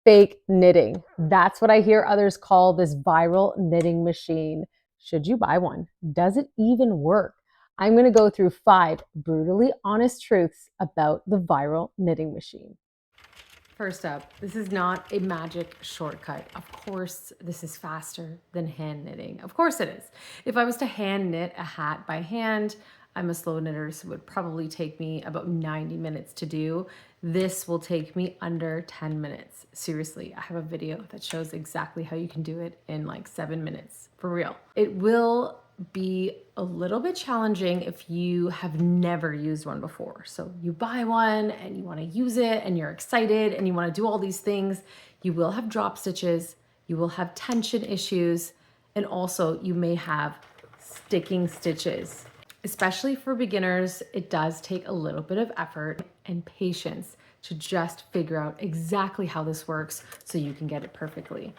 fake knitting. That's what I hear others call this viral knitting machine. Should you buy one? Does it even work? I'm going to go through 5 brutally honest truths about the viral knitting machine. First up, this is not a magic shortcut. Of course, this is faster than hand knitting. Of course it is. If I was to hand knit a hat by hand, I'm a slow knitter, so it would probably take me about 90 minutes to do. This will take me under 10 minutes. Seriously, I have a video that shows exactly how you can do it in like 7 minutes, for real. It will be a little bit challenging if you have never used one before. So you buy one and you want to use it and you're excited and you want to do all these things. You will have drop stitches, you will have tension issues, and also you may have sticking stitches. Especially for beginners, it does take a little bit of effort and patience to just figure out exactly how this works so you can get it perfectly.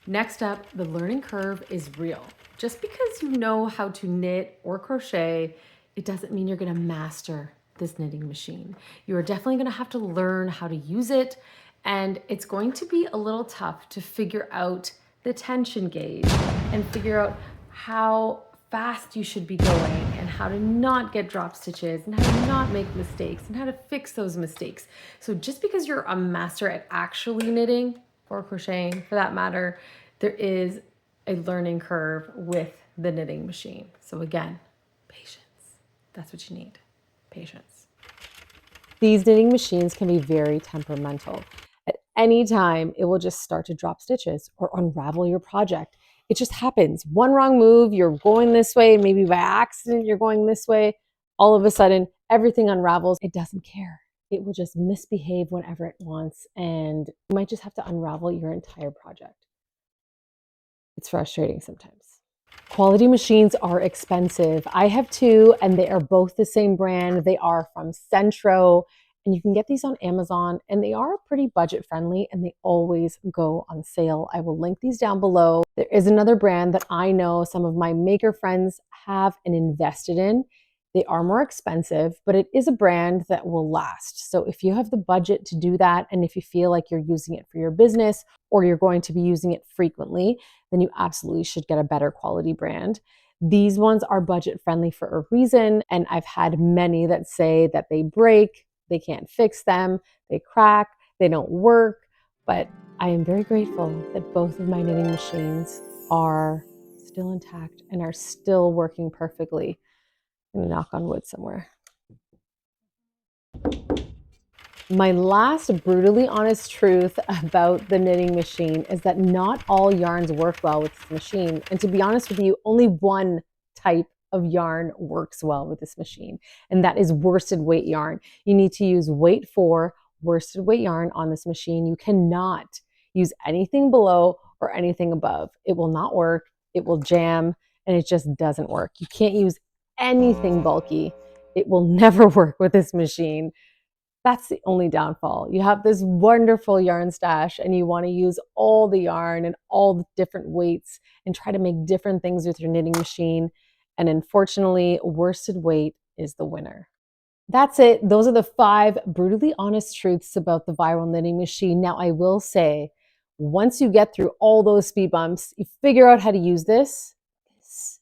Next up, the learning curve is real. Just because you know how to knit or crochet, it doesn't mean you're gonna master this knitting machine. You are definitely gonna have to learn how to use it, and it's going to be a little tough to figure out the tension gauge and figure out how fast you should be going and how to not get drop stitches and how to not make mistakes and how to fix those mistakes. So just because you're a master at actually knitting, or crocheting for that matter, there is a learning curve with the knitting machine. So again, patience. That's what you need, patience. These knitting machines can be very temperamental. At any time, it will just start to drop stitches or unravel your project. It just happens. One wrong move, you're going this way, maybe by accident you're going this way. All of a sudden, everything unravels. It doesn't care. It will just misbehave whenever it wants, and you might just have to unravel your entire project. It's frustrating sometimes. Quality machines are expensive. I have 2, and they are both the same brand. They are from Centro, and you can get these on Amazon, and they are pretty budget friendly, and they always go on sale. I will link these down below. There is another brand that I know some of my maker friends have and invested in. They are more expensive, but it is a brand that will last. So if you have the budget to do that, and if you feel like you're using it for your business or you're going to be using it frequently, then you absolutely should get a better quality brand. These ones are budget friendly for a reason, and I've had many that say that they break, they can't fix them, they crack, they don't work, but I am very grateful that both of my knitting machines are still intact and are still working perfectly. I'm gonna knock on wood somewhere. My last brutally honest truth about the knitting machine is that not all yarns work well with this machine. And to be honest with you, only one type of yarn works well with this machine, and that is worsted weight yarn. You need to use weight 4 worsted weight yarn on this machine. You cannot use anything below or anything above. It will not work, it will jam, and it just doesn't work. You can't use anything bulky. It will never work with this machine. That's the only downfall. You have this wonderful yarn stash and you want to use all the yarn and all the different weights and try to make different things with your knitting machine. And unfortunately, worsted weight is the winner. That's it. Those are the 5 brutally honest truths about the viral knitting machine. Now, I will say, once you get through all those speed bumps, you figure out how to use this. This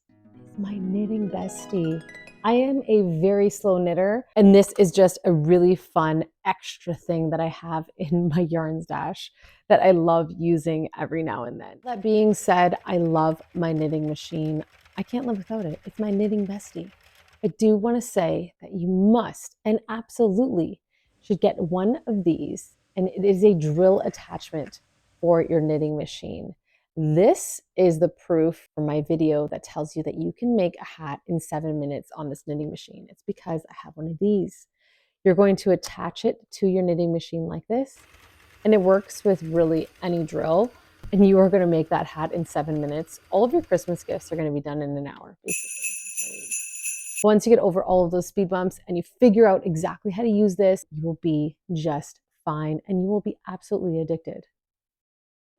is my knitting bestie. I am a very slow knitter, and this is just a really fun extra thing that I have in my yarn stash that I love using every now and then. That being said, I love my knitting machine. I can't live without it. It's my knitting bestie. I do want to say that you must and absolutely should get one of these, and it is a drill attachment for your knitting machine. This is the proof for my video that tells you that you can make a hat in 7 minutes on this knitting machine. It's because I have one of these. You're going to attach it to your knitting machine like this, and it works with really any drill, and you are going to make that hat in 7 minutes. All of your Christmas gifts are going to be done in an hour, basically. Once you get over all of those speed bumps and you figure out exactly how to use this, you will be just fine, and you will be absolutely addicted.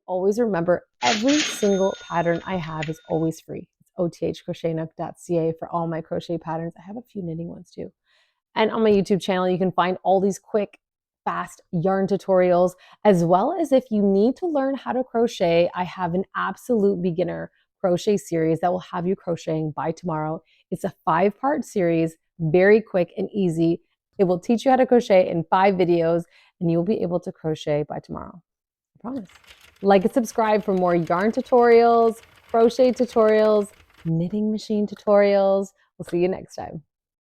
Always remember, every single pattern I have is always free. It's othcrochetnook.ca for all my crochet patterns. I have a few knitting ones too. And on my YouTube channel, you can find all these quick fast yarn tutorials, as well as if you need to learn how to crochet, I have an absolute beginner crochet series that will have you crocheting by tomorrow. It's a 5-part series, very quick and easy. It will teach you how to crochet in 5 videos, and you'll be able to crochet by tomorrow. I promise. Like and subscribe for more yarn tutorials, crochet tutorials, knitting machine tutorials. We'll see you next time.